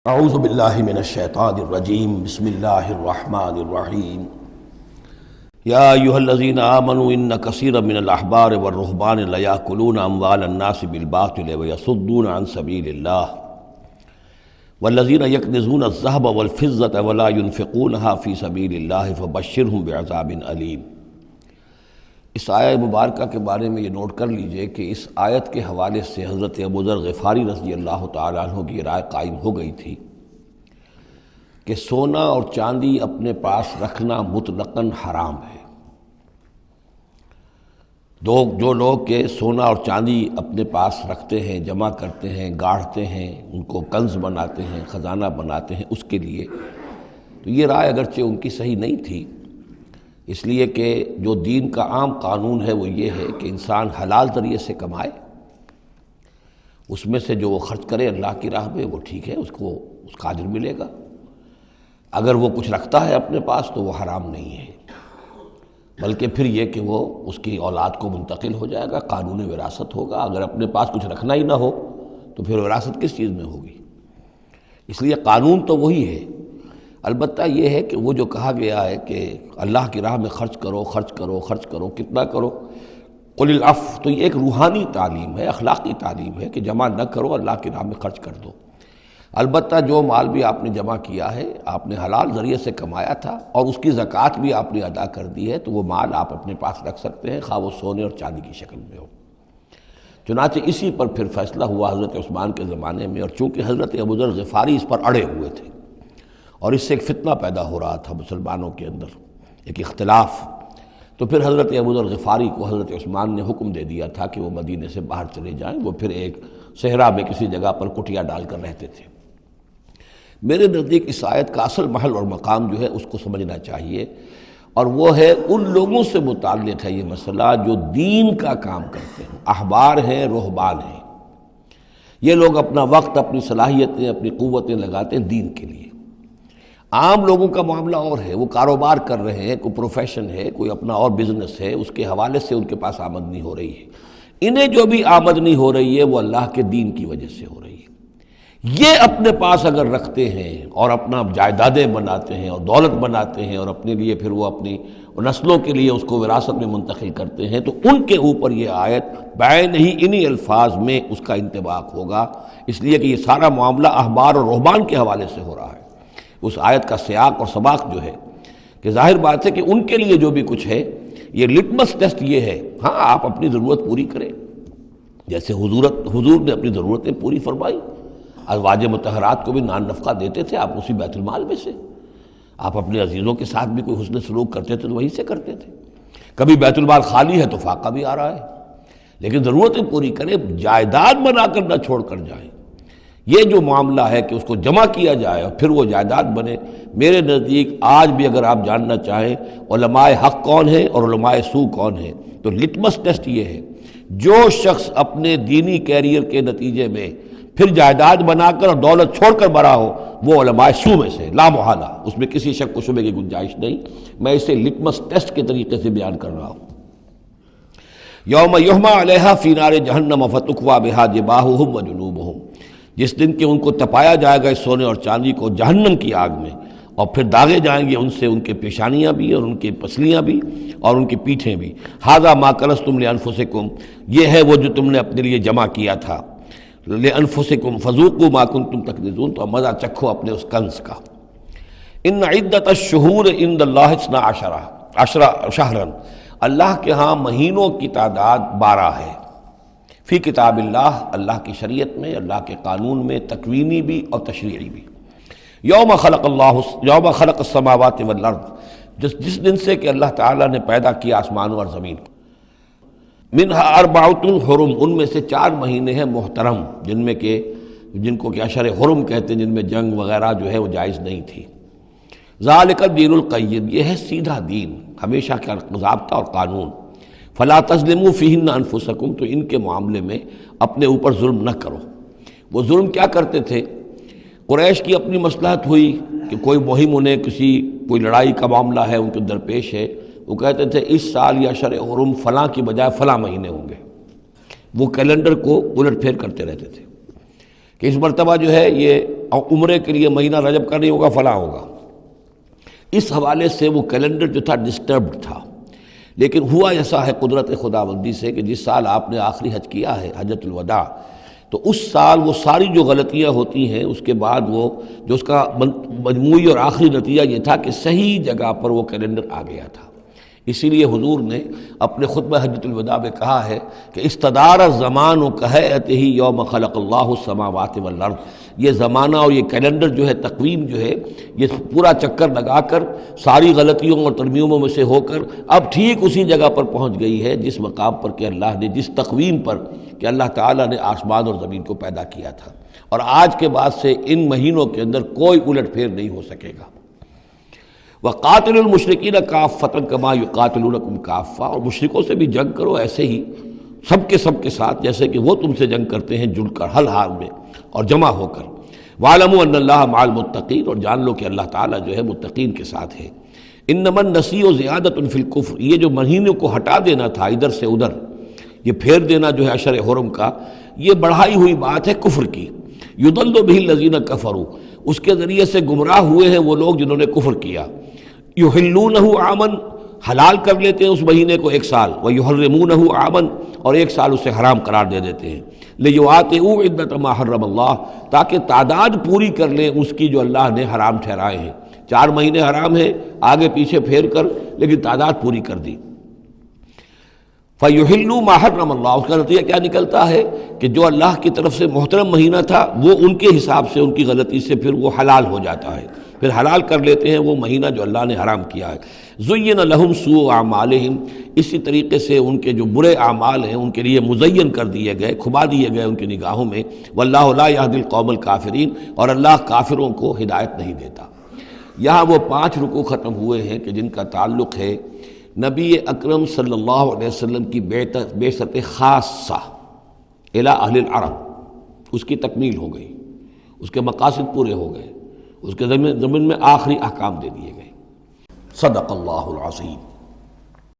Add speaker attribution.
Speaker 1: اعوذ باللہ من الشیطان الرجیم بسم اللہ الرحمن الرحیم یا ایھا الذین آمنوا ان کثیرا من الاحبار والرہبان لیأکلون اموال الناس بالباطل ویصدون عن سبیل اللہ والذین یکنزون الذہب والفضة ولا ينفقونها فی سبیل اللہ فبشرہم بعذاب علیم۔ اس آیہ مبارکہ کے بارے میں یہ نوٹ کر لیجئے کہ اس آیت کے حوالے سے حضرت ابو ذر غفاری رضی اللہ تعالیٰ عنہ کی رائے قائم ہو گئی تھی کہ سونا اور چاندی اپنے پاس رکھنا مطلقاً حرام ہے۔ جو لوگ کہ سونا اور چاندی اپنے پاس رکھتے ہیں، جمع کرتے ہیں، گاڑھتے ہیں، ان کو کنز بناتے ہیں، خزانہ بناتے ہیں، اس کے لیے تو یہ رائے اگرچہ ان کی صحیح نہیں تھی، اس لیے کہ جو دین کا عام قانون ہے وہ یہ ہے کہ انسان حلال ذریعے سے کمائے، اس میں سے جو وہ خرچ کرے اللہ کی راہ میں وہ ٹھیک ہے، اس کو اس کا اجر ملے گا۔ اگر وہ کچھ رکھتا ہے اپنے پاس تو وہ حرام نہیں ہے، بلکہ پھر یہ کہ وہ اس کی اولاد کو منتقل ہو جائے گا، قانون وراثت ہوگا۔ اگر اپنے پاس کچھ رکھنا ہی نہ ہو تو پھر وراثت کس چیز میں ہوگی؟ اس لیے قانون تو وہی ہے، البتہ یہ ہے کہ وہ جو کہا گیا ہے کہ اللہ کی راہ میں خرچ کرو، خرچ کرو، خرچ کرو، کتنا کرو، قل العفو، تو یہ ایک روحانی تعلیم ہے، اخلاقی تعلیم ہے کہ جمع نہ کرو، اللہ کی راہ میں خرچ کر دو۔ البتہ جو مال بھی آپ نے جمع کیا ہے، آپ نے حلال ذریعے سے کمایا تھا اور اس کی زکوٰۃ بھی آپ نے ادا کر دی ہے، تو وہ مال آپ اپنے پاس رکھ سکتے ہیں، خواہ وہ سونے اور چاندی کی شکل میں ہو۔ چنانچہ اسی پر پھر فیصلہ ہوا حضرت عثمان کے زمانے میں، اور چونکہ حضرت ابو ذر غفاری اس پر اڑے ہوئے تھے اور اس سے ایک فتنہ پیدا ہو رہا تھا مسلمانوں کے اندر، ایک اختلاف، تو پھر حضرت ابو ذر غفاری کو حضرت عثمان نے حکم دے دیا تھا کہ وہ مدینے سے باہر چلے جائیں۔ وہ پھر ایک صحرا میں کسی جگہ پر کٹیا ڈال کر رہتے تھے۔ میرے نزدیک اس آیت کا اصل محل اور مقام جو ہے اس کو سمجھنا چاہیے، اور وہ ہے ان لوگوں سے متعلق ہے یہ مسئلہ جو دین کا کام کرتے ہیں، احبار ہیں، رہبان ہیں۔ یہ لوگ اپنا وقت، اپنی صلاحیتیں، اپنی قوتیں لگاتے ہیں دین کے لیے۔ عام لوگوں کا معاملہ اور ہے، وہ کاروبار کر رہے ہیں، کوئی پروفیشن ہے، کوئی اپنا اور بزنس ہے، اس کے حوالے سے ان کے پاس آمدنی ہو رہی ہے۔ انہیں جو بھی آمدنی ہو رہی ہے وہ اللہ کے دین کی وجہ سے ہو رہی ہے۔ یہ اپنے پاس اگر رکھتے ہیں اور اپنا جائیدادیں بناتے ہیں اور دولت بناتے ہیں اور اپنے لیے پھر وہ اپنی نسلوں کے لیے اس کو وراثت میں منتقل کرتے ہیں، تو ان کے اوپر یہ آیت بعین ہی انہی الفاظ میں اس کا انطباق ہوگا، اس لیے کہ یہ سارا معاملہ احبار اور رہبان کے حوالے سے ہو رہا ہے۔ اس آیت کا سیاق اور سباق جو ہے کہ ظاہر بات ہے کہ ان کے لیے جو بھی کچھ ہے، یہ لٹمس ٹیسٹ یہ ہے، ہاں آپ اپنی ضرورت پوری کریں، جیسے حضور نے اپنی ضرورتیں پوری فرمائی، ازواج مطہرات کو بھی نان نفقہ دیتے تھے آپ اسی بیت المال میں سے، آپ اپنے عزیزوں کے ساتھ بھی کوئی حسن سلوک کرتے تھے تو وہیں سے کرتے تھے۔ کبھی بیت المال خالی ہے تو فاقہ بھی آ رہا ہے، لیکن ضرورتیں پوری کریں، جائیداد بنا کر نہ چھوڑ کر جائیں۔ یہ جو معاملہ ہے کہ اس کو جمع کیا جائے اور پھر وہ جائیداد بنے، میرے نزدیک آج بھی اگر آپ جاننا چاہیں علماء حق کون ہیں اور علماء سو کون ہیں، تو لٹمس ٹیسٹ یہ ہے، جو شخص اپنے دینی کیریئر کے نتیجے میں پھر جائیداد بنا کر اور دولت چھوڑ کر بڑا ہو، وہ علماء سو میں سے لا محالہ، اس میں کسی شک و شبے کی گنجائش نہیں۔ میں اسے لٹمس ٹیسٹ کے طریقے سے بیان کر رہا ہوں۔ یوم یحمى علیہا فی نار جہنم فتکوی بہا جباہہم وجنوبہم، جس دن کہ ان کو تپایا جائے گا اس سونے اور چاندی کو جہنم کی آگ میں، اور پھر داغے جائیں گے ان سے ان کے پیشانیاں بھی اور ان کی پسلیاں بھی اور ان کی پیٹھیں بھی۔ ھذا ما کنزتم لانفسکم، یہ ہے وہ جو تم نے اپنے لیے جمع کیا تھا، لانفسکم فذوقوا ما کنتم تکنزون، تو مزہ چکھو اپنے اس کنز کا۔ ان عدت الشہور عند اللہ 12 شہرا، اللہ کے ہاں مہینوں کی تعداد 12 ہے، فی کتاب اللہ، اللہ کی شریعت میں، اللہ کے قانون میں، تکوینی بھی اور تشریعی بھی۔ یوم خلق السماوات والارض، جس دن سے کہ اللہ تعالیٰ نے پیدا کیا آسمانوں اور زمین۔ منہا اربعۃ حرم، ان میں سے 4 مہینے ہیں محترم، جن کو کہ اشہر حرم کہتے ہیں، جن میں جنگ وغیرہ جو ہے وہ جائز نہیں تھی۔ ذالک الدین القیم، یہ ہے سیدھا دین، ہمیشہ کا ضابطہ اور قانون۔ فلا تظلموا فیہن انفسکم، تو ان کے معاملے میں اپنے اوپر ظلم نہ کرو۔ وہ ظلم کیا کرتے تھے؟ قریش کی اپنی مصلحت ہوئی کہ کوئی مہم انہیں کوئی لڑائی کا معاملہ ہے ان کے درپیش ہے، وہ کہتے تھے اس سال یا اشہر حرم فلاں کی بجائے فلاں مہینے ہوں گے، وہ کیلنڈر کو الٹ پھیر کرتے رہتے تھے کہ اس مرتبہ جو ہے یہ اور عمرے کے لیے مہینہ رجب کا نہیں ہوگا فلاں ہوگا۔ اس حوالے سے وہ کیلنڈر جو تھا ڈسٹربڈ تھا، لیکن ہوا ایسا ہے قدرت خداوندی سے کہ جس سال آپ نے آخری حج کیا ہے حجۃ الوداع، تو اس سال وہ ساری جو غلطیاں ہوتی ہیں اس کے بعد وہ جو اس کا مجموعی اور آخری نتیجہ یہ تھا کہ صحیح جگہ پر وہ کیلنڈر آ گیا تھا۔ اسی لیے حضور نے اپنے خطبہ حجۃ الوداع میں کہا ہے کہ استدار الزمان کہیئتہ یوم خلق اللہ السماوات والارض، یہ زمانہ اور یہ کیلنڈر جو ہے، تقویم جو ہے، یہ پورا چکر لگا کر ساری غلطیوں اور ترمیموں میں سے ہو کر اب ٹھیک اسی جگہ پر پہنچ گئی ہے جس مقام پر کہ اللہ نے، جس تقویم پر کہ اللہ تعالیٰ نے آسمان اور زمین کو پیدا کیا تھا، اور آج کے بعد سے ان مہینوں کے اندر کوئی الٹ پھیر نہیں ہو سکے گا۔ وَقَاتِلُوا الْمُشْرِكِينَ كَافَّةً كَمَا يُقَاتِلُونَكُمْ كَافَّةً، اور مشرکوں سے بھی جنگ کرو ایسے ہی سب کے ساتھ جیسے کہ وہ تم سے جنگ کرتے ہیں، جڑ کر ہر حال میں اور جمع ہو کر۔ وَاعْلَمُوا أَنَّ اللَّهَ مَعَ الْمُتَّقِينَ، اور جان لو کہ اللہ تعالیٰ جو ہے متقین کے ساتھ ہے۔ إِنَّمَا النَّسِيُّ زِيَادَةٌ فِي الْكُفْرِ، یہ جو مہینوں کو ہٹا دینا تھا ادھر سے ادھر، یہ پھیر دینا جو ہے اشر حرم کا، یہ بڑھائی ہوئی بات ہے کفر کی۔ يُضَلُّ بِهِ الَّذِينَ كَفَرُوا، اس کے ذریعے سے گمراہ ہوئے ہیں وہ لوگ جنہوں نے کفر کیا۔ يُحِلُّونَهُ عَامًا، حلال کر لیتے ہیں اس مہینے کو ایک سال، وَيُحَرِّمُونَهُ عَامًا، اور ایک سال اسے حرام قرار دے دیتے ہیں۔ لِيُوَاطِئُوا عِدَّةَ مَا حَرَّمَ اللَّهُ، تاکہ تعداد پوری کر لیں اس کی جو اللہ نے حرام ٹھہرائے ہیں۔ 4 مہینے حرام ہیں آگے پیچھے پھیر کر، لیکن تعداد پوری کر دی۔ فَيُحِلُّوا مَا حَرَّمَ اللَّهُ، اس کا نتیجہ کیا نکلتا ہے کہ جو اللہ کی طرف سے محترم مہینہ تھا وہ ان کے حساب سے، ان کی غلطی سے پھر وہ حلال ہو جاتا ہے، پھر حلال کر لیتے ہیں وہ مہینہ جو اللہ نے حرام کیا ہے۔ زُيِّنَ لَهُمْ سُوءُ أَعْمَالِهِمْ، اسی طریقے سے ان کے جو برے اعمال ہیں ان کے لیے مزین کر دیے گئے، کھبا دیے گئے ان کی نگاہوں میں۔ وَاللَّهُ لَا يَهْدِي الْقَوْمَ الْكَافِرِينَ، اور اللہ کافروں کو ہدایت نہیں دیتا۔ یہاں وہ 5 رکوع ختم ہوئے ہیں کہ جن کا تعلق ہے نبی اکرم صلی اللہ علیہ وسلم کی بعثت خاصہ الی اہل العرب، اس کی تکمیل ہو گئی، اس کے مقاصد پورے ہو گئے، اس کے ضمن میں آخری احکام دے دیے گئے۔ صدق اللہ العظیم۔